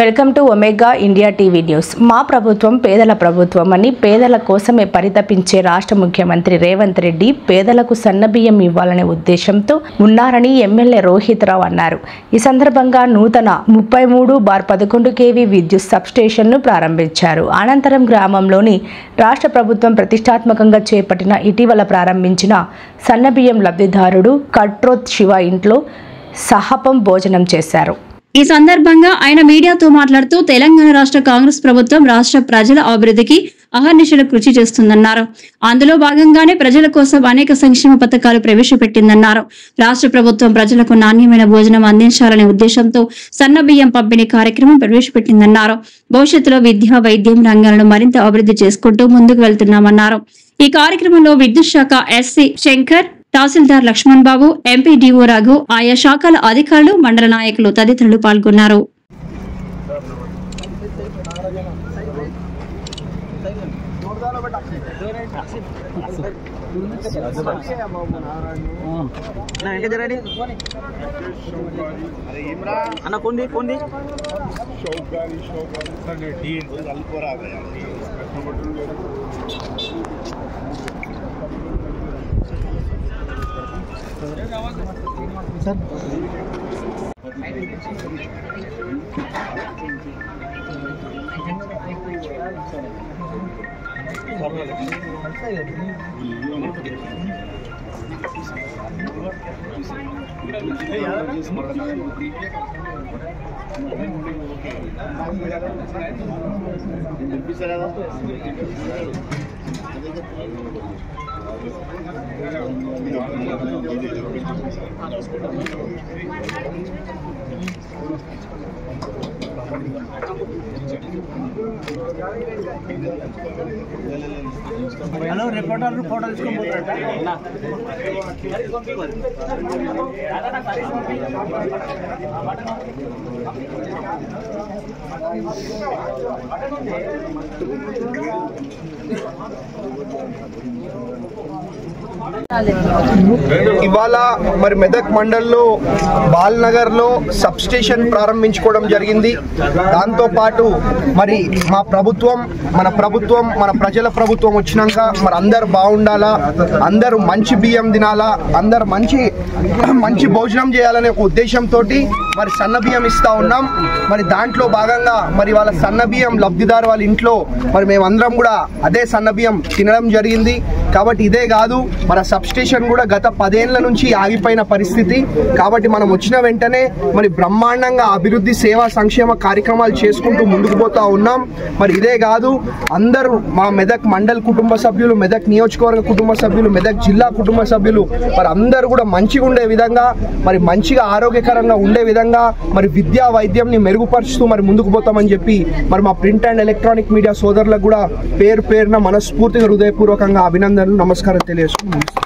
Welcome to omega India TV news. మా ప్రభుత్వం పేదల ప్రభుత్వం అని పేదల కోసమే పరితపించే రాష్ట్ర ముఖ్యమంత్రి రేవంత్ రెడ్డి పేదలకు సన్నబియ్యం ఇవ్వాలనే ఉద్దేశంతో ఉన్నారని ఎమ్మెల్యే రోహిత్ రావు అన్నారు. ఈ సందర్భంగా నూతన 33/11 kV విద్యుత్ సబ్స్టేషన్ను ప్రారంభించారు. అనంతరం గ్రామంలోని రాష్ట్ర ప్రభుత్వం ప్రతిష్టాత్మకంగా చేపట్టిన ఇటీవల ప్రారంభించిన సన్నబియ్యం లబ్ధిదారుడు కట్రోత్ శివ ఇంట్లో సహపం భోజనం చేశారు. ఈ సందర్భంగా ఆయన మీడియాతో మాట్లాడుతూ తెలంగాణ రాష్ట్ర కాంగ్రెస్ ప్రభుత్వం రాష్ట్ర ప్రజల అభివృద్ధికి అహర్నిశలు కృషి చేస్తుందన్నారు. అందులో భాగంగానే ప్రజల కోసం అనేక సంక్షేమ పథకాలు ప్రవేశపెట్టిందన్నారు. రాష్ట్ర ప్రభుత్వం ప్రజలకు నాణ్యమైన భోజనం అందించాలనే ఉద్దేశంతో సన్నబియ్యం పంపిణీ కార్యక్రమం ప్రవేశపెట్టిందన్నారు. భవిష్యత్తులో విద్య, వైద్యం రంగాలను మరింత అభివృద్ధి చేసుకుంటూ ముందుకు వెళ్తున్నామన్నారు. ఈ కార్యక్రమంలో విద్యుత్ శాఖ ఎస్సీ శంకర్, తహసీల్దార్ లక్ష్మణ్ బాబు, ఎంపీడీఓ రఘు, ఆయా శాఖల అధికారులు, మండల నాయకులు తదితరులు పాల్గొన్నారు. హలో రిపోర్టర్ ఫోటో తీసుకోబోతున్నా ఇవాళ మరి మెదక్ మండల్లో బాల్నగర్లో సబ్ స్టేషన్ ప్రారంభించుకోవడం జరిగింది. దాంతో పాటు మరి మా ప్రభుత్వం మన ప్రజల ప్రభుత్వం వచ్చినాక మరి అందరు బాగుండాలా, అందరూ మంచి బియ్యం తినాలా, అందరు మంచి భోజనం చేయాలనే ఒక ఉద్దేశంతో మరి సన్న బియ్యం ఇస్తా ఉన్నాం. మరి దాంట్లో భాగంగా మరి వాళ్ళ సన్న బియ్యం లబ్ధిదారు వాళ్ళ ఇంట్లో మరి మేమందరం కూడా అదే సన్న బియ్యం తినడం జరిగింది. కాబట్టి ఇదే కాదు, మన సబ్ స్టేషన్ కూడా గత 10 ఏళ్ల నుంచి ఆగిపోయిన పరిస్థితి. కాబట్టి మనం వచ్చిన వెంటనే మరి బ్రహ్మాండంగా అభివృద్ధి, సేవా, సంక్షేమ కార్యక్రమాలు చేసుకుంటూ ముందుకు పోతా ఉన్నాం. మరి ఇదే కాదు, అందరూ మా మెదక్ మండల్ కుటుంబ సభ్యులు, మెదక్ నియోజకవర్గ కుటుంబ సభ్యులు, మెదక్ జిల్లా కుటుంబ సభ్యులు మరి అందరూ కూడా మంచిగా ఉండే విధంగా, మరి మంచిగా ఆరోగ్యకరంగా ఉండే విధంగా మరి విద్యా, వైద్యంని మెరుగుపరుస్తూ మరి ముందుకు పోతామని చెప్పి మరి మా ప్రింట్ అండ్ ఎలక్ట్రానిక్ మీడియా సోదరులకు కూడా పేరున మనస్ఫూర్తిగా హృదయపూర్వకంగా అభినందనలు, నమస్కారం తెలియజేస్తున్నాను.